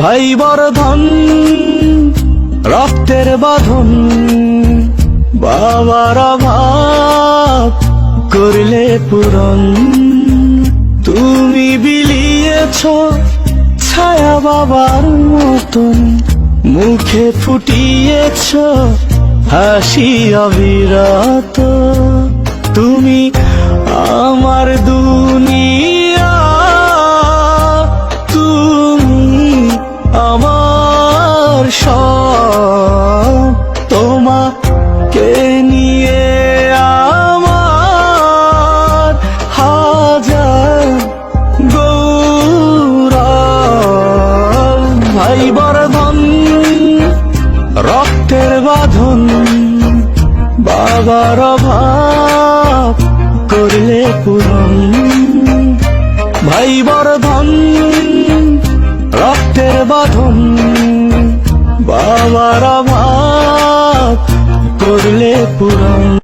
ভাই বর্ধন রক্তের বাঁধন, বাবার অভাব করলে পূরণ। তুমি বিলিয়েছ ছায়া বাবার মতন, মুখে ফুটিয়েছ হাসি অবিরত। তুমি আমার দুনিয়া, তুমি আমার সব। তোমাকে নিয়ে আমার হাজার গৌরব। ভাই বর্ধন রক্তের বাঁধন, বাবার অভাব করলে পূরণ। ভাই বর্ধন রক্তের বাঁধন, বাবার অভাব করলে পূরণ।